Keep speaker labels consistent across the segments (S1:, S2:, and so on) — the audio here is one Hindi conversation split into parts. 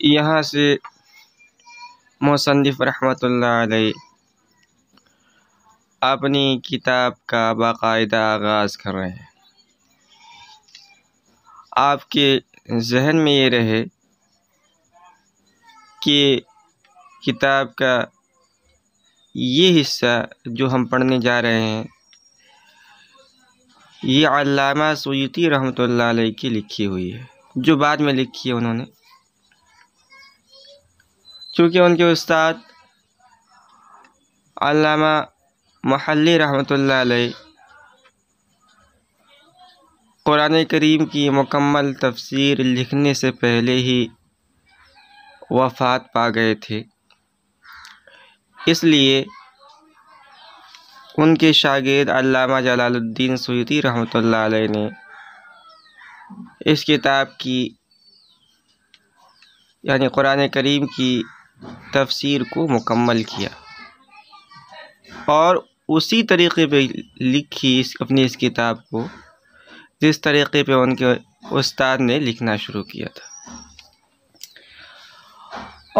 S1: यहाँ से मुसन्निफ़ रहमतुल्लाह अलैह अपनी किताब का बाकायदा आगाज़ कर रहे हैं। आपके जहन में ये रहे कि किताब का ये हिस्सा जो हम पढ़ने जा रहे हैं ये अल्लामा सुयूती रहमतुल्लाह अलैह की लिखी हुई है, जो बाद में लिखी है उन्होंने। चूँकि उनके उस्ताद अल्लामा मुहल्ली रहमतुल्लाह अलैह कुरान करीम की मुकम्मल तफसीर लिखने से पहले ही वफ़ात पा गए थे, इसलिए उनके शागिर्द अल्लामा जलालुद्दीन सुयूती रहमतुल्लाह अलैह ने इस किताब की यानी कुरान करीम की तफसीर को मुकम्मल किया और उसी तरीक़े पे लिखी अपनी इस किताब को जिस तरीक़े पे उनके उस्ताद ने लिखना शुरू किया था।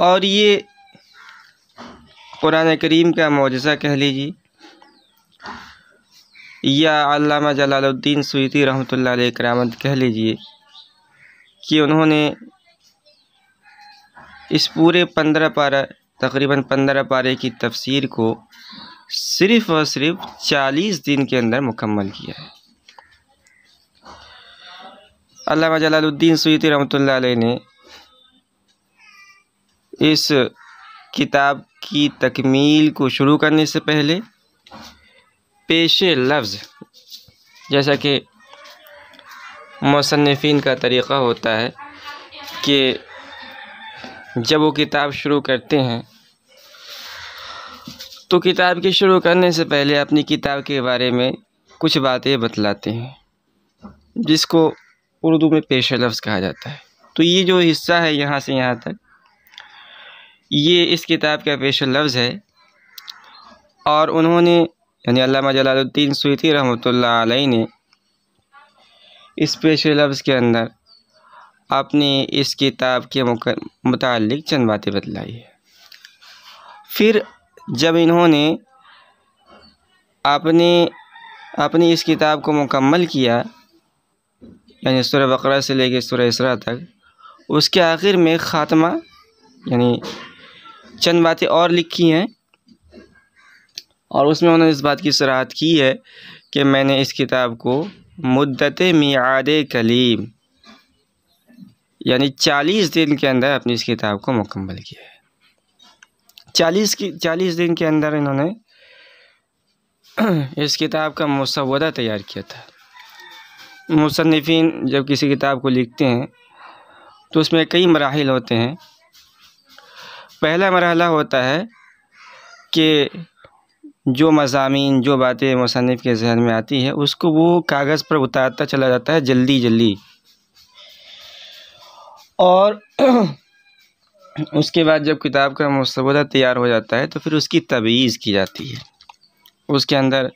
S1: और ये कुरान करीम का मौजज़ा कह लीजिए या अल्लामा जलालुद्दीन सुयूती रहमतुल्लाह अलैह करामत कह लीजिए कि उन्होंने इस पूरे 15 पारा तकरीबन 15 पारे की तफसीर को सिर्फ़ और सिर्फ 40 दिन के अंदर मुकम्मल किया है। अल्लामा जलालुद्दीन सुयूती रहमतुल्लाह अलैह ने इस किताब की तकमील को शुरू करने से पहले पेशे लफ्ज़, जैसा कि मुसन्निफ़ीन का तरीक़ा होता है कि जब वो किताब शुरू करते हैं तो किताब के शुरू करने से पहले अपनी किताब के बारे में कुछ बातें बतलाते हैं, जिसको उर्दू में पेश लफ्ज़ कहा जाता है। तो ये जो हिस्सा है यहाँ से यहाँ तक, ये इस किताब का पेश लफ्ज़ है। और उन्होंने यानी अल्लामा जलालुद्दीन सुयूती रहमतुल्लाह अलैह ने इस पेश लफ्ज़ के अंदर अपनी इस किताब के मुताल्लिक़ चंद बातें बतलाई है। फिर जब इन्होंने अपनी इस किताब को मुकम्मल किया यानी सूरह बकरा से लेकर सूरह इसरा तक, उसके आखिर में ख़ात्मा यानी चंद बातें और लिखी हैं और उसमें उन्होंने इस बात की सराहत की है कि मैंने इस किताब को मुद्दत मियाद कलीम यानी 40 दिन के अंदर अपनी इस किताब को मुकम्मल किया है। 40 दिन के अंदर इन्होंने इस किताब का मुसव्वदा तैयार किया था। मुसन्निफ़ीन जब किसी किताब को लिखते हैं तो उसमें कई मराहिल होते हैं। पहला मरहला होता है कि जो मज़ामीन, जो बातें मुसन्निफ़ के ज़हन में आती है उसको वो कागज़ पर उतारता चला जाता है जल्दी जल्दी, और उसके बाद जब किताब का मुसव्वदा तैयार हो जाता है तो फिर उसकी तबयीज़ की जाती है। उसके अंदर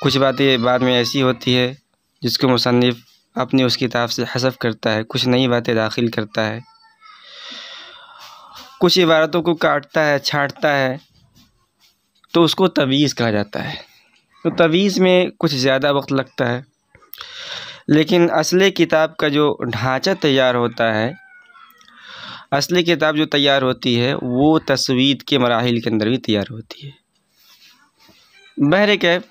S1: कुछ बातें बाद में ऐसी होती है जिसको मुसन्निफ़ अपनी उस किताब से हज़फ़ करता है, कुछ नई बातें दाखिल करता है, कुछ इबारतों को काटता है, छांटता है, तो उसको तबयीज़ कहा जाता है। तो तबयीज़ में कुछ ज़्यादा वक्त लगता है, लेकिन असली किताब का जो ढांचा तैयार होता है, असली किताब जो तैयार होती है वो तस्वीद के मराहिल के अंदर भी तैयार होती है। बहरकैफ़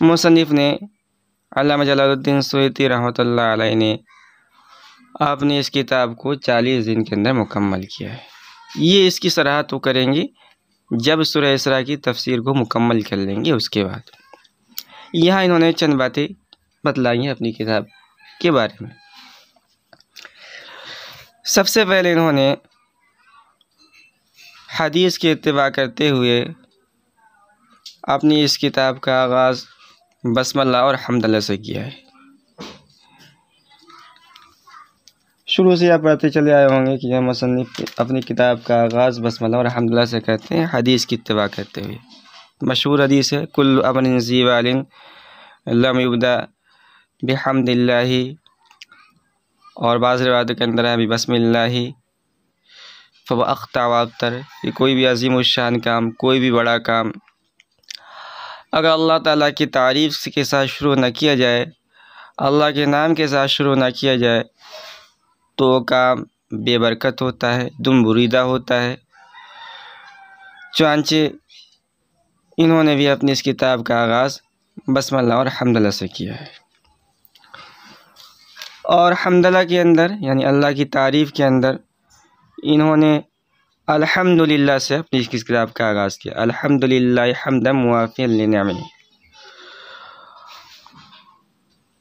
S1: मुसन्निफ़ ने अल्लामा जलालुद्दीन सुयूती रहमतुल्लाह अलैह ने अपनी इस किताब को 40 दिन के अंदर मुकम्मल किया है। ये इसकी सराहत वो करेंगे जब सूरह इसरा की तफसीर को मुकम्मल कर लेंगे। उसके बाद यहाँ इन्होंने चंद बातें बतलाई हैं अपनी किताब के बारे में। सबसे पहले इन्होंने हदीस की इत्तिबा करते हुए अपनी इस किताब का आगाज़ बस्मल्लाह और हम्दुलिल्लाह से किया है। शुरू से आप पढ़ते चले आए होंगे कि यह मुसन्निफ अपनी किताब का आगाज़ बस्मल्लाह और हम्दुलिल्लाह से कहते हैं, हदीस की इत्तिबा करते हुए। मशहूर हदीस है, कुल्लु अमरिन ज़ीबालिन लम युब्दा बिहम्दिल्लाहि, और बाज़ रिवायतों के अंदर है बिस्मिल्लाहि फ़व अख्ता व अब्तर, कि कोई भी अज़ीम शान काम, कोई भी बड़ा काम अगर अल्लाह ताला की तारीफ़ के साथ शुरू न किया जाए, अल्लाह के नाम के साथ शुरू न किया जाए, तो काम बेबरकत होता है, दुमबुरीदा होता है। चुनांचे इन्होंने भी अपनी इस किताब का आगाज़ बस्मल्लाह और हम्दुलिल्लाह से किया है। और हम्दुलिल्लाह के अंदर यानी अल्लाह की तारीफ़ के अंदर इन्होंने अल्हम्दुलिल्लाह से अपनी इस किताब का आगाज़ किया। अल्हम्दुलिल्लाह हम्दन मुवाफ़िअन लिनिअमिही।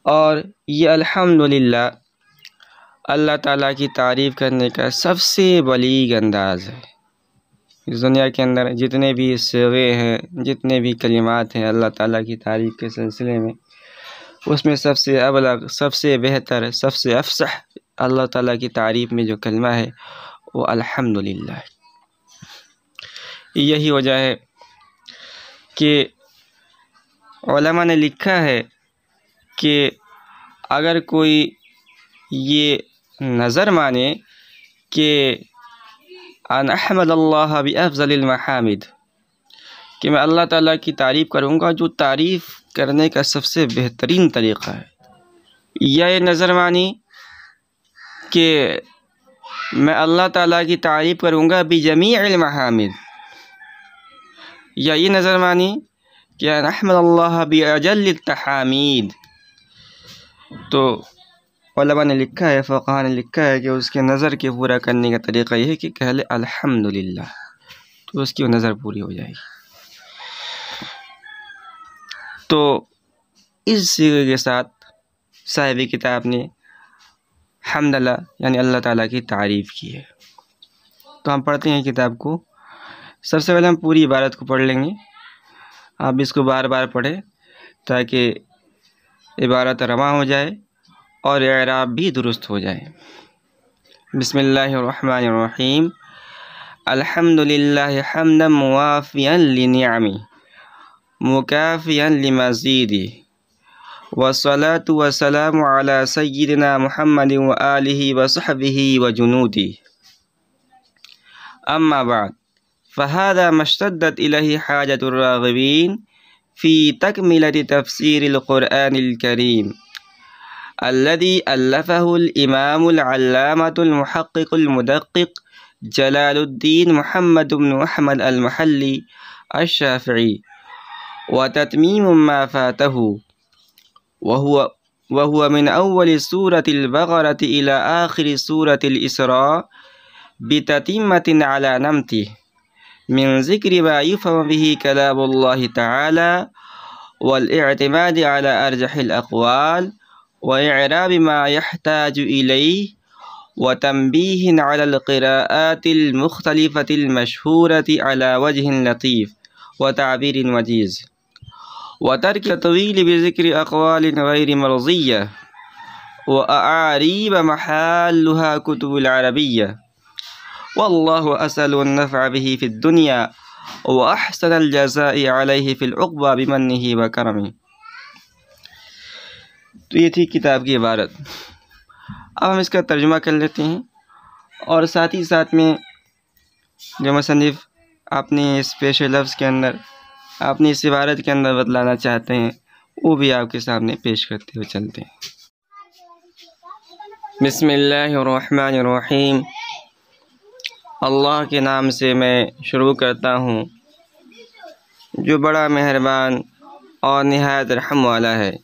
S1: और ये अल्हम्दुलिल्लाह अल्लाह ताला की तारीफ़ करने का सबसे बलीग अंदाज़ है। इस दुनिया के अंदर जितने भी सिग़े हैं, जितने भी कलिमात हैं अल्लाह ताला की तारीफ़ के सिलसिले में, उसमें सबसे अबलग, सबसे बेहतर, सबसे अफ़सह अल्लाह ताला की तारीफ़ में जो कलमा है वो अल्हम्दुलिल्लाह है। यही वजह है कि उलमा ने लिखा है कि अगर कोई ये नज़र माने कि अन अहमदल्लाह बि अफ़ज़लिल महामिद, कि मैं अल्लाह ताला की तारीफ़ करूँगा जो तारीफ़ करने का सबसे बेहतरीन तरीक़ा है, या ये नज़र मानी कि मैं अल्लाह ताला की तारीफ़ करूँगा बि जमीइल महामिद, या ये नज़र मानी कि अन अहमदल्लाह बि अजल्लित तहामीद, तो उलमा ने लिखा है, फ़क़हा ने लिखा है कि उसके नज़र के पूरा करने का तरीक़ा यह है कि कह ले अल्हम्दुलिल्लाह, तो उसकी वो नज़र पूरी हो जाएगी। तो इस सीगे के साथ साहिब किताब ने हम्दुलिल्लाह यानी अल्लाह ताला की तारीफ़ की है। तो हम पढ़ते हैं किताब को। सबसे पहले हम पूरी इबारत को पढ़ लेंगे। आप इसको बार बार पढ़ें ताकि इबारत रमा हो जाए और इराब भी दुरुस्त हो जाए। बिस्मिल्लाहिर्रहमानिर्रहीम। अल्हम्दुलिल्लाहि हम्दन मुवाफ़िअन लिनिअमिही मुकाफ़िअन लिमज़ीदिही, वस्सलातु वस्सलामु अला सय्यिदिना मुहम्मदिन व आलिहि व सहबिही व जुनूदिही। अम्मा बाद फ़हाज़ा मश्तद्दत इलैहि हाजतुर राग़िबीन फ़ी तकमिलति तफ़सीरिल क़ुरआनिल करीम अल्लज़ी अल्लफ़हुल इमामुल अल्लामतुल मुहक़्क़िक़ुल मुदक़्क़िक़ जलालुद्दीन मुहम्मद इब्न अहमद अल महल्ली अश-शाफ़िई व ततमीमु मा फ़ातहु व हुवा मिन अव्वलि सूरतिल बक़रति इला आख़िरि सूरतिल इसरा बिततिम्मतिन अला नमतिही मिन ज़िक्रि मा युफ़हमु बिही कलामुल्लाहि तआला वल इअ्तिमादि अला अर्जहिल अक़वाल व इअराबि मा यहताजु इलैहि व तंबीहिन अलल क़िराआतिल मुख़्तलिफ़तिल मशहूरति अला वजहिन लतीफ़ व ताबीरिन वजीज़ व तर्क तवील बिज़िक्रि अक़वालिन गैरि मर्ज़िय्या व अआरीब महल्लुहा कुतुबुल अरबिय्या वल्लाहु असअलु अन-नफ़अ बिही फ़िद दुनिया व अहसनल जज़ाइ अलैहि फ़िल उक़बा बिमन्निही व करमिही। तो ये थी किताब की इबारत। अब हम इसका तर्जुमा कर लेते हैं और साथ ही साथ में जो मुसन्निफ़ अपने इस पेश लफ्ज़ के अंदर, अपनी इस इबारत के अंदर बतलाना चाहते हैं वो भी आपके सामने पेश करते हुए चलते हैं। बिस्मिल्लाहिर्रहमानिर्रहीम। अल्लाह के नाम से मैं शुरू करता हूँ जो बड़ा मेहरबान और निहायत रहम वाला है।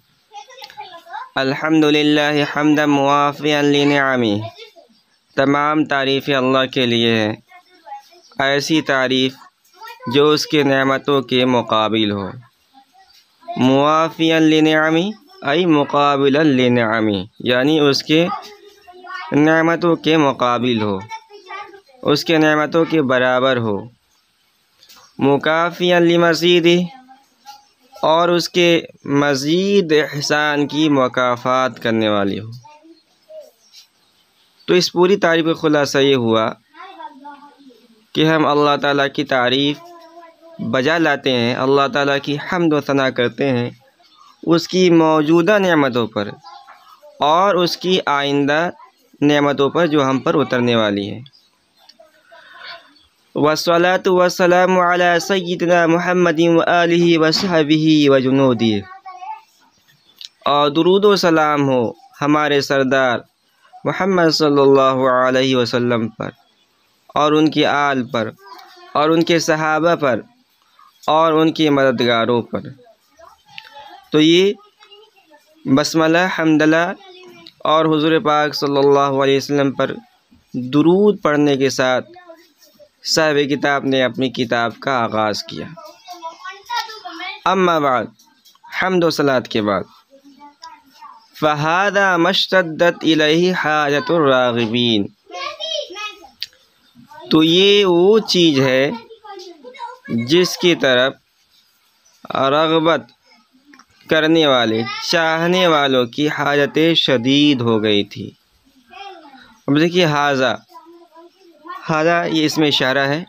S1: अल्हम्दुलिल्लाहि हम्दन मुवाफ़िअन लिनिअमिही। तमाम तारीफ़ें अल्लाह के लिए है, ऐसी तारीफ़ जो उसके नेमतों के मुकाबिल हो। मुवाफ़िअन लिनिअमिही आई मुकाबिलन लिनिअमिही, यानी उसके नेमतों के मुकाबिल हो, उसके नेमतों के बराबर हो। मुकाफ़िअन लिमज़ीदिही, और उसके मज़ीद एहसान की मुकाफ़ात करने वाली हो। तो इस पूरी तारीफ़ का खुलासा ये हुआ कि हम अल्लाह ताला की तारीफ़ बजा लाते हैं, अल्लाह ताला की हम्द व सना करते हैं उसकी मौजूदा नेमतों पर और उसकी आइंदा नेमतों पर जो हम पर उतरने वाली है। वस्सलातु वस्सलामु अला सय्यिदिना मुहम्मदिन व आलिहि व सहबिही व जुनूदिही, और दुरूद व सलाम हो हमारे सरदार मुहम्मद सल्लल्लाहु अलैहि वसल्लम पर और उनकी आल पर और उनके सहाबा पर और उनके मददगारों पर। तो ये बस्मला, हम्दला और हुज़ूर पाक सल्लल्लाहु अलैहि वसल्लम पर दुरूद पढ़ने के साथ साहिब किताब ने अपनी किताब का आगाज़ किया। अम्मा बाद, हम्द व सलात के बाद, फ़हादा मश्तद्दत इलैहि हाजतुर राग़िबीन, तो ये वो चीज़ है जिसकी तरफ रग़बत करने वाले, चाहने वालों की हाजतें शदीद हो गई थी। अब देखिए हाजा, हाजा ये इसमें इशारा है,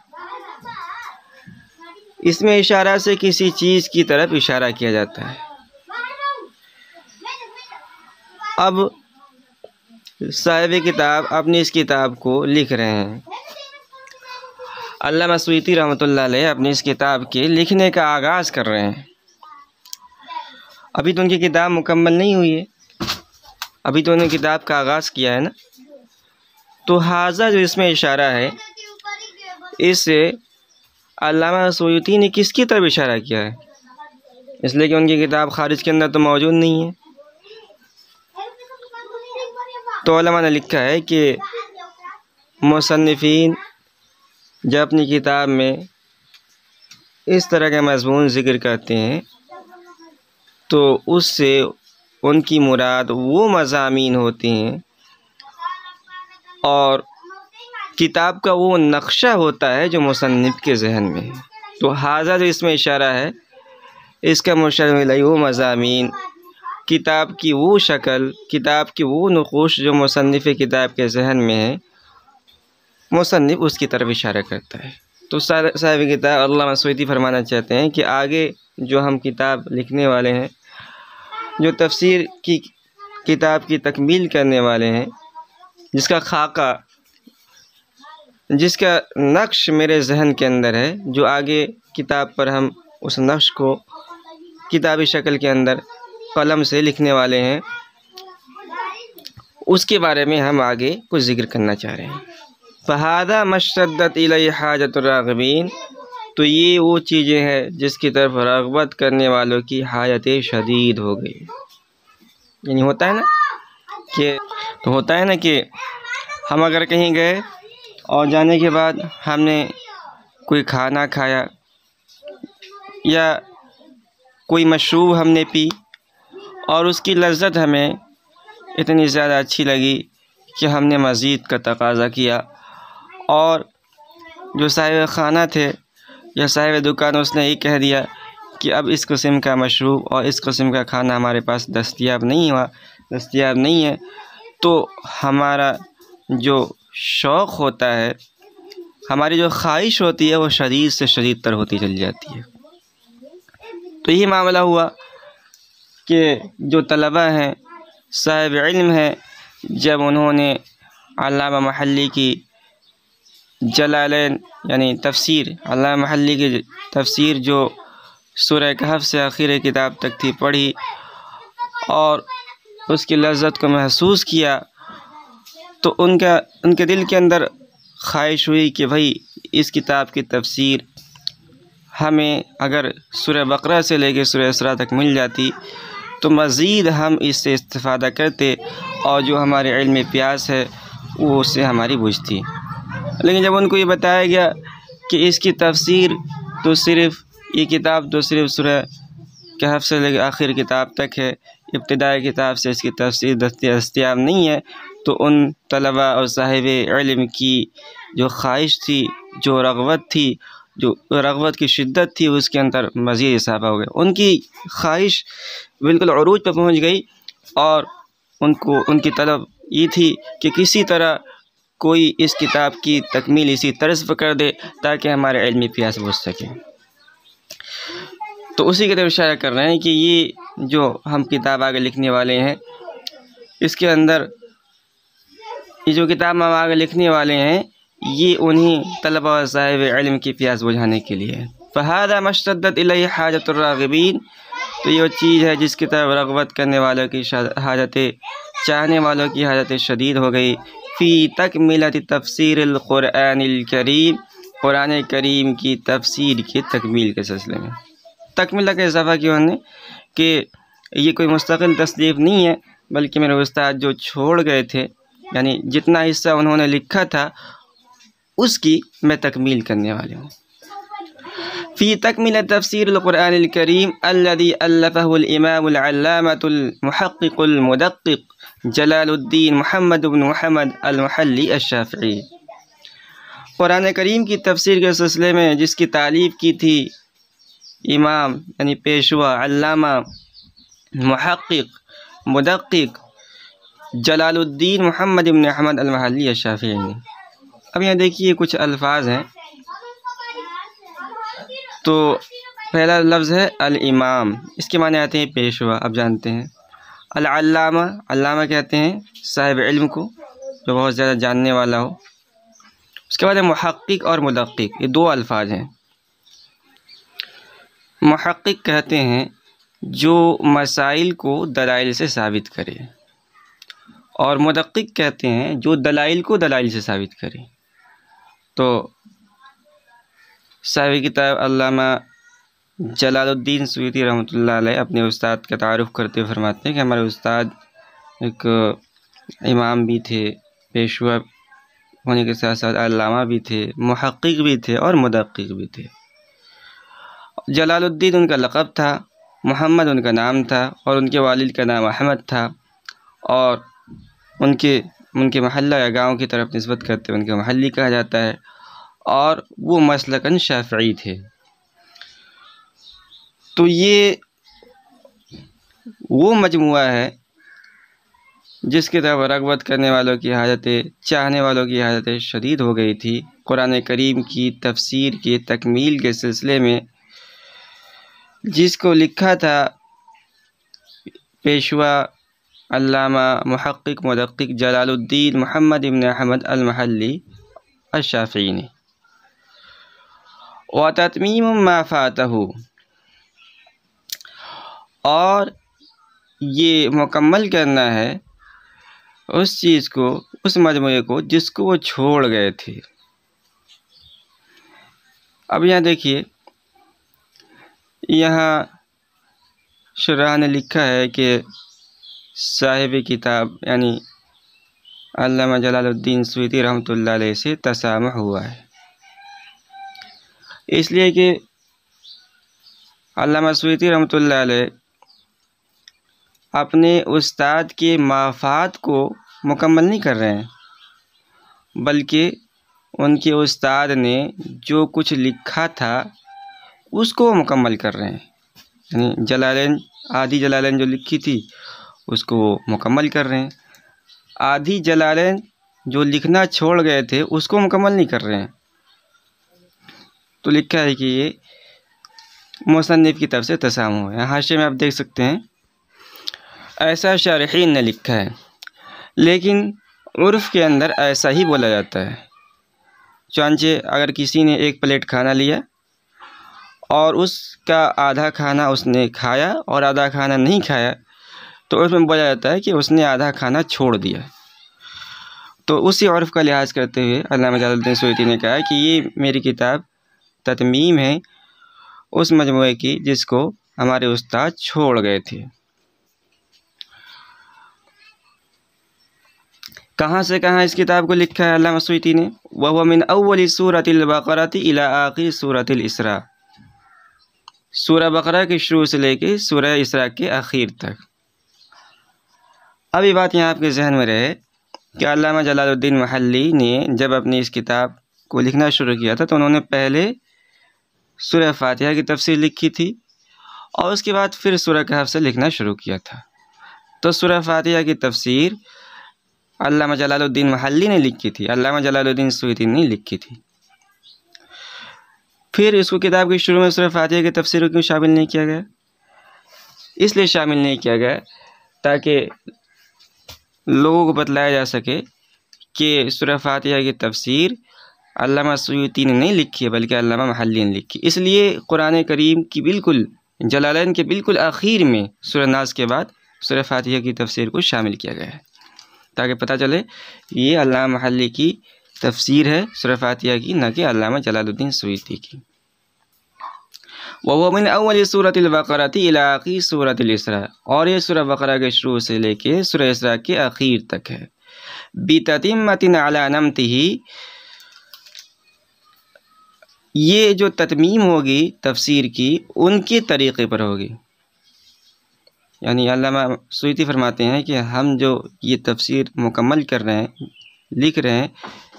S1: इसमें इशारा से किसी चीज़ की तरफ इशारा किया जाता है। अब साहिब किताब अपनी इस किताब को लिख रहे हैं। अल्लामा सुयूती रहमतुल्लाह अलैह अपनी इस किताब के लिखने का आगाज़ कर रहे हैं। अभी तो उनकी किताब मुकम्मल नहीं हुई है, अभी तो उन्होंने किताब का आगाज़ किया है ना। तो हाजा जो इसमें इशारा है, इससे अल्लामा सुयूती ने किसकी तरफ इशारा किया है? इसलिए कि उनकी किताब खारिज के अंदर तो मौजूद नहीं है। तो उलमा ने लिखा है कि मुसन्निफ़ीन जब अपनी किताब में इस तरह का मज़मून ज़िक्र करते हैं तो उससे उनकी मुराद वो मज़ामीन होती हैं और किताब का वो नक्शा होता है जो मुसन्निफ़ के जहन में है। तो हाज़ा जो इसमें इशारा है, इसका मुशार वो मज़ामीन, किताब की वो शक्ल, किताब की वो नक़ूश जो मुसन्निफ़ किताब के जहन में है, मुसन्निफ़ उसकी तरफ इशारा करता है। तो साहिब किताब अल्लामा सुयूती फरमाना चाहते हैं कि आगे जो हम किताब लिखने वाले हैं, जो तफसीर की किताब की तकमील करने वाले हैं, जिसका खाका, जिसका नक्श मेरे जहन के अंदर है, जो आगे किताब पर हम उस नक्श को किताबी शक्ल के अंदर कलम से लिखने वाले हैं, उसके बारे में हम आगे कुछ ज़िक्र करना चाह रहे हैं। फ़हादा मश्तद्दत इलैहि हाजतुर राग़िबीन, तो ये वो चीज़ें हैं जिसकी तरफ रग़बत करने वालों की हाजतें शदीद हो गई। यानी होता है ना कि हम अगर कहीं गए और जाने के बाद हमने कोई खाना खाया या कोई मशरूब हमने पी और उसकी लज़्ज़त हमें इतनी ज़्यादा अच्छी लगी कि हमने मज़ीद का तकाज़ा किया, और जो साहिब खाना थे या साहिब दुकान उसने ये कह दिया कि अब इस किस्म का मशरूब और इस किस्म का खाना हमारे पास दस्तयाब नहीं है, तो हमारा जो शौक़ होता है, हमारी जो ख्वाहिश होती है, वो शदीद से शदीद तर होती चली जाती है। तो यही मामला हुआ कि जो तलबा हैं, साहिब इल्म हैं, जब उन्होंने अल्लामा महल्ली की जलालैन यानी तफसीर, अल्लामा महल्ली की तफसीर जो सूरह कहफ से आखिर किताब तक थी, पढ़ी और उसकी लज़्ज़त को महसूस किया, तो उनके दिल के अंदर ख्वाहिश हुई कि भाई इस किताब की तफसीर हमें अगर सूरह बकरा से लेकर सूरह इसरा तक मिल जाती तो मज़ीद हम इससे इस्तिफ़ादा करते और जो हमारे इल्म में प्यास है वो उससे हमारी बुझती। लेकिन जब उनको ये बताया गया कि इसकी तफसीर तो सिर्फ़ ये किताब तो सिर्फ़ सूरह कहफ से लेकर आखिर किताब तक है, इब्तिदाई किताब से इसकी तफसीर दस्तयाब नहीं है, तो उन तलबा और साहिब इल्म की जो ख्वाहिश थी, जो रग़बत थी, जो रग़बत की शिद्दत थी, उसके अंदर मज़ीद इज़ाफ़ा हो गया। उनकी ख्वाहिश बिल्कुल उरूज पर पहुँच गई और उनको उनकी तलब ये थी कि किसी तरह कोई इस किताब की तकमील इसी तर्ज पर कर दे ताकि हमारे इल्मी प्यास बुझ सके। तो उसी की तरफ इशारा कर रहे हैं कि ये जो हम किताब आगे लिखने वाले हैं, इसके अंदर ये जो किताब हम आगे लिखने वाले हैं, ये उन्हीं तलबा व साहिब इल्म की प्यास बुझाने के लिए है। फ़हादा मशतद्दत इलैहि हाजतुर राग़िबीन, तो ये वो चीज़ है जिसकी तरफ रग़बत करने वालों की हाजतें, चाहने वालों की हाजतें शदीद हो गई। फ़ी तकमीलति तफ़सीरिल क़ुरआनिल करीम, क़ुरान करीम की तफ़सीर के तकमील के सिलसिले में। तकमीला का इजाफ़ा किया उन्होंने कि ये कोई मुस्तक़िल तसनीफ़ नहीं है, बल्कि मेरे उस्ताद जो छोड़ गए थे, यानी जितना हिस्सा उन्होंने लिखा था उसकी मैं तकमील करने वाली हूँ। फ़ी तकमील तफ़सीरिल क़ुरआनिल करीम अल्लज़ी अल्लफ़हुल इमामुल अल्लामतुल मुहक़्क़िक़ुल मुदक़्क़िक़ जलालुद्दीन मुहम्मद इब्न मुहम्मद अल-मुहल्ली अश-शाफ़िई। क़ुरान करीम की तफ़सीर के सिलसिले में जिसकी तालीफ़ की थी इमाम यानी पेशवा अल्लामा मुहक़्क़िक़ मुदक़्क़िक़ जलालुद्दीन मुहम्मद इब्न अहमद अल-मुहल्ली अश-शाफ़िई ने। अब यहाँ देखिए कुछ अल्फाज हैं। तो पहला लफ्ज़ है अल इमाम, इसके माने आते हैं पेशवा, अब जानते हैं। अल अल्लामा, अल्लामा कहते हैं साहिब इल्म को, जो बहुत ज़्यादा जानने वाला हो। उसके बाद है मुहक़्क़िक़ और मुदक़्क़िक़, ये दो अल्फाज हैं। मुहक़्क़िक़ कहते हैं जो मसाइल को दलाइल से साबित करे, और मुदक़्क़िक़ कहते हैं जो दलाइल को दलाइल से साबित करे। तो साहिब किताब अल्लामा जलालुद्दीन सुयूती रहमतुल्लाह अलैह अपने उस्ताद का तारुफ़ करते हुए फरमाते हैं कि हमारे उस्ताद एक इमाम भी थे, पेशवा होने के साथ साथ अल्लामा भी थे, मुहक़्क़िक़ भी थे और मुदक़्क़िक़ भी थे। जलालुद्दीन उनका लक़ब था, मोहम्मद उनका नाम था, और उनके वालिद का नाम अहमद था, और उनके महल्ला या गांव की तरफ निस्बत करते हुए उनके महल्ली कहा जाता है, और वो मसलकन शाफ़िई थे। तो ये वो मजमुआ है जिसकी तरफ रग़बत करने वालों की हाजतें, चाहने वालों की हाजतें शदीद हो गई थी। कुरान करीम की तफ़सीर के तकमील के सिलसिले में जिसको लिखा था पेशवा अल्लामा मुहक़्क़िक़ मुदक़्क़िक़ जलालुद्दीन मुहम्मद इब्न अहमद अल-मुहल्ली अश-शाफ़िई ने। व तत्मीम मा फ़ातहु, और ये मुकम्मल करना है उस चीज़ को, उस मजमूए को जिसको वो छोड़ गए थे। अब यहाँ देखिए, यहाँ शुरा ने लिखा है कि साहिब किताब यानी अल्लामा जलालुद्दीन सुयूती रहमतुल्लाह अलैह से तसामुह हुआ है, इसलिए कि अल्लामा सुयूती रहमतुल्लाह अलैह अपने उस्ताद के माफ़ात को मुकम्मल नहीं कर रहे हैं, बल्कि उनके उस्ताद ने जो कुछ लिखा था उसको मुकम्मल कर रहे हैं। यानी जलालैन, आधी जलालैन जो लिखी थी उसको मुकम्मल कर रहे हैं, आधी जलालैन जो लिखना छोड़ गए थे उसको मुकम्मल नहीं कर रहे हैं। तो लिखा है कि ये मुसन्निफ़ की तरफ से तसामुह है। हाशिए में आप देख सकते हैं, ऐसा शारिहीन ने लिखा है, लेकिन उर्फ़ के अंदर ऐसा ही बोला जाता है। चांचे अगर किसी ने एक प्लेट खाना लिया और उसका आधा खाना उसने खाया और आधा खाना नहीं खाया, तो उसमें बोला जाता है कि उसने आधा खाना छोड़ दिया। तो उसी उर्फ़ का लिहाज करते हुए अल्लामा जलालुद्दीन सुयूती ने कहा कि ये मेरी किताब तत्मीम है उस मजमूए की जिसको हमारे उस्ताद छोड़ गए थे। कहाँ से कहाँ इस किताब को लिखा है अल्लामा सुयूती ने? वह मिन अव्वली सूरतिल बक़रति इला आखिर सूरतिल इसरा, सूरह बकरा के शुरू से लेके सूरह इसरा के आखिर तक। अब ये बात यहाँ आपके जहन में रहे कि अल्लामा जलालुद्दीन मुहल्ली ने जब अपनी इस किताब को लिखना शुरू किया था तो उन्होंने पहले सूरह फातिहा की तफसीर लिखी थी और उसके बाद फिर सूरह कहफ से लिखना शुरू किया था। तो सूरह फातिहा की तफसीर अल्लामा जलालुद्दीन महल्ली ने लिखी थी, अल्लामा जलालुद्दीन सुयूती ने लिखी थी। फिर इसको किताब के शुरू में सूरह फातिहा की तफसीर क्यों शामिल नहीं किया गया? इसलिए शामिल नहीं किया गया ताकि लोगों को बतलाया जा सके कि सूरह फातिहा की तफसीर अल्लामा सुयूती ने नहीं लिखी है बल्कि अल्लामा महल्ली ने लिखी। इसलिए कुरान करीम की बिल्कुल जलालैन के बिल्कुल आखिर में सूरह नास के बाद सूरह फातिहा की तफसीर को शामिल किया गया है ताकि पता चले ये अल्लामा महल्ली की तफसीर है सूरह फातिहा की, न कि अल्लामा जलालुद्दीन सुयूती की। वह मिन अव्वल सूरतिल बकरती इला आखिर सूरतिल इसरा, और ये सूरह बकरा के शुरू से लेके सूरह इसरा के आखिर तक है। बिततिम्मतिन अला नमतिही, ये जो ततमीम होगी तफसीर की उनके तरीक़े पर होगी। यानी अल्लामा सुयूती फरमाते हैं कि हम जो ये तफसीर मुकम्मल कर रहे हैं, लिख रहे हैं,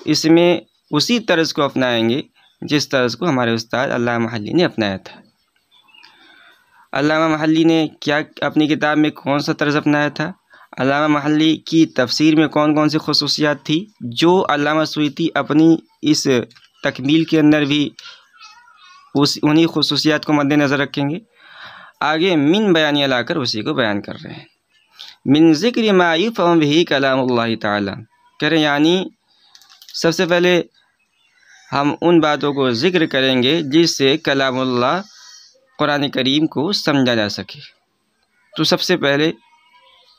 S1: इसमें उसी तर्ज़ को अपनाएंगे जिस तर्ज़ को हमारे उस्ताद अल्लामा महल्ली ने अपनाया था। अल्लामा महल्ली ने क्या अपनी किताब में कौन सा तर्ज़ अपनाया था? अल्लामा महल्ली की तफसीर में कौन कौन सी खुसूसियात थी जो अल्लामा सुयूती अपनी इस तकमील के अंदर भी उन्हीं खुसूसियात को मद्देनज़र रखेंगे। आगे मिन बयानिया लाकर उसी को बयान कर रहे हैं। मिन ज़िक्र मा युफ़हम बिही कलामुल्लाह ताला, कह रहे यानी सबसे पहले हम उन बातों को ज़िक्र करेंगे जिससे कलामुल्लाह कुरान करीम को समझा जा सके। तो सबसे पहले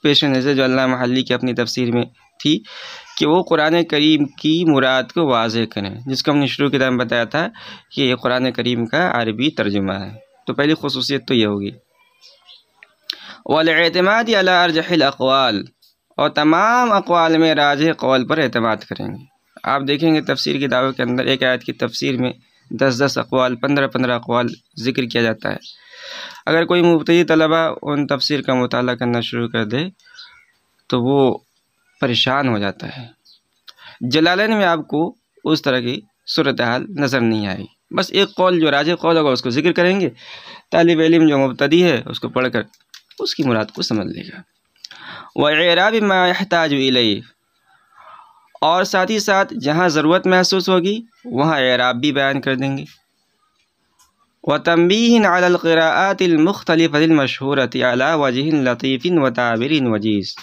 S1: पेश नज़र जो अल्लामा महल्ली की अपनी तफसीर में थी कि वो कुरान करीम की मुराद को वाज़ेह करें, जिसको हमने शुरू के टाइम बताया था कि ये कुरान करीम का अरबी तर्जुमा है। तो पहली खुसूसियत तो ये होगी। वल एतमाद अला अर्जहिल अक़वाल, और तमाम अक़वाल में राजिह क़ौल पर एतमाद करेंगे। आप देखेंगे तफसीर किताबों के अंदर एक आयत की तफसीर में 10-10 अक़वाल, 15-15 अक़वाल ज़िक्र किया जाता है। अगर कोई मुब्तदी तलबा उन तफसीर का मुताला करना शुरू कर दे तो वो परेशान हो जाता है। जलालैन में आपको उस तरह की सूरत हाल नज़र नहीं आई। बस एक कौल जो राजिह कौल होगा उसको ज़िक्र करेंगे, तालिब इल्म जो मुब्तदी है उसको पढ़कर उसकी मुराद को समझ लेगा। व इराब मा यहताजु इलैहि, और साथ ही साथ जहाँ ज़रूरत महसूस होगी वहाँ इराब भी बयान कर देंगे। व तंबीहिन अलल क़िराआतिल मुख्तलिफ़तिल मशहूरति अला वजहिन लतीफ़िन व ताबिरिन वजीज़,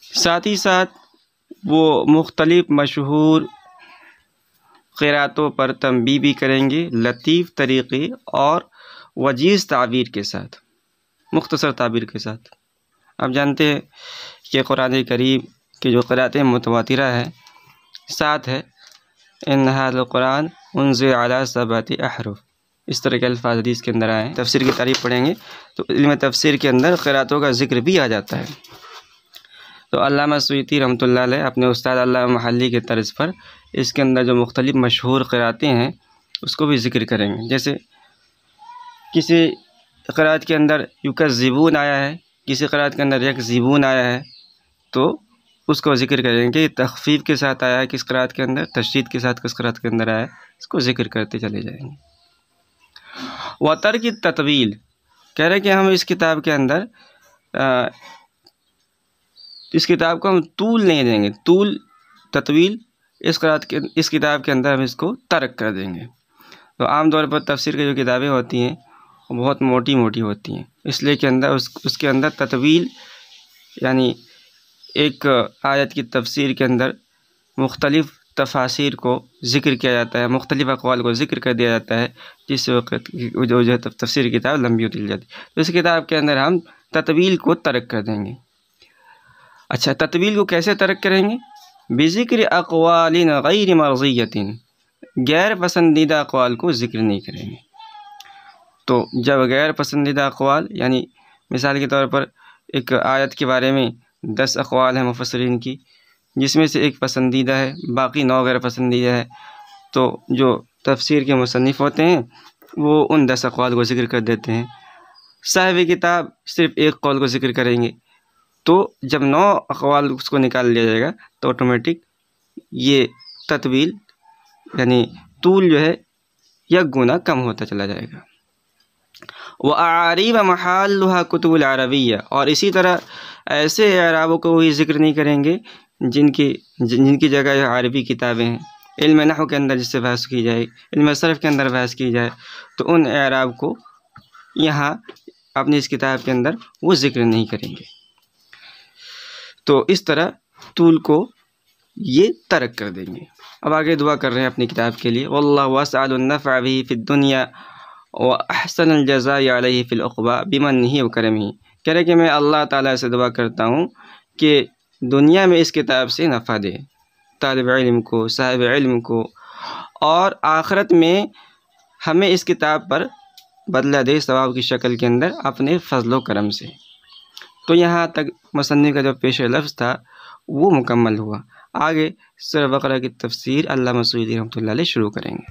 S1: साथ ही साथ वो मुख्तलिफ़ मशहूर क़िरातों पर तंबीह भी करेंगे लतीफ़ तरीक़े और वजीज़ ताबीर के साथ, मुख्तसर ताबीर के साथ। आप जानते हैं कि कुरान करीम की जो क़िरातें मुतवातिरा है, साथ है इन हाज़ल कुरान उन्ज़िला अला सबअति अहरुफ, इस तरह के अल्फाज हदीस के अंदर आए हैं। तफसीर की तारीफ़ पढ़ेंगे तो इल्म तफसीर के अंदर क़िरातों का ज़िक्र भी आ जाता है। तो अल्लामा सुयूती रहमतुल्लाह अलैह अपने उस्ताद अल्लामा महल्ली के तर्ज़ पर इसके अंदर जो मुख्तलिफ़ मशहूर क़िरातें हैं उसको भी ज़िक्र करेंगे। जैसे किसी क़िरात के अंदर युकज़्ज़िबून आया है, किसी क़िरात के अंदर यकज़्ज़िबून आया है, तो उसको ज़िक्र करेंगे। तख़फ़ीफ़ के साथ आया है किस क़िरात के अंदर, तशदीद के साथ किस क़िरात के अंदर आया है, इसको ज़िक्र करते चले जाएंगे। व तर्क ततवील, कह रहे कि हम इस किताब के अंदर इस किताब को हम तूल नहीं देंगे, तूल ततवील इस किताब के अंदर हम इसको तर्क कर देंगे। तो आम तौर पर तफसीर की जो किताबें होती हैं वो बहुत मोटी मोटी होती हैं, इसलिए कि अंदर उसके अंदर ततवील यानी एक आयत की तफसीर के अंदर मुख्तलिफ़ तफासिर को ज़िक्र किया जाता है, मुख्तलिफ़ अक़वाल को ज़िक्र कर दिया जाता है, जिस वक्त जो तफसीर की किताब लंबी होती जाती है। तो इस किताब के अंदर हम ततवील को तर्क कर देंगे। अच्छा, ततवील को कैसे तर्क करेंगे? बिज़िक्र अक़वालिन गैर मर्ज़ियतिन, गैर पसंदीदा अक़वाल को ज़िक्र नहीं करेंगे। तो जब गैर पसंदीदा अक़वाल यानी मिसाल के तौर पर एक आयत के बारे में 10 अक़वाल हैं मुफ़स्सिरीन की, जिसमें से एक पसंदीदा है, बाकी 9 गैर पसंदीदा है, तो जो तफसीर के मुसन्निफ़ होते हैं वो उन 10 अक़वाल को ज़िक्र कर देते हैं। साहिब किताब सिर्फ़ एक कौल को ज़िक्र करेंगे। तो जब 9 अक़वाल उसको निकाल लिया जाएगा तो ऑटोमेटिक ये ततवील यानी तूल जो है 1 गुना कम होता चला जाएगा। व आरीब महल्लुहा कुतुबुल अरबिया, और इसी तरह ऐसे एराबों को वही ज़िक्र नहीं करेंगे जिनकी जगह अरबी किताबें हैं। इल्म नहव के अंदर जिससे बहस की जाए, इल्म सर्फ़ के अंदर बहस की जाए, तो उन एराब को यहाँ अपनी इस किताब के अंदर वो ज़िक्र नहीं करेंगे। तो इस तरह तूल को ये तर्क कर देंगे। अब आगे दुआ कर रहे हैं अपनी किताब के लिए। वल्लाहु असअलु नफ़अ बिही फ़िद दुनिया व अहसनुल जज़ाई अलैहि फ़िल उक़बा बिमन्निही व करमिही। कह रहे कि मैं अल्लाह ताला से दुआ करता हूँ कि दुनिया में इस किताब से नफ़ा दे तालिब इल्म को, साहिब इल्म को, और आखिरत में हमें इस किताब पर बदला दे सवाब की शक्ल के अंदर अपने फजल व करम से। तो यहाँ तक मुसन्निफ़ का जो पेश लफ्ज़ था वो मुकम्मल हुआ। आगे सूरह बकरा की तफसीर अल्लामा सूदी रहमतुल्लाह अलैह शुरू करेंगे।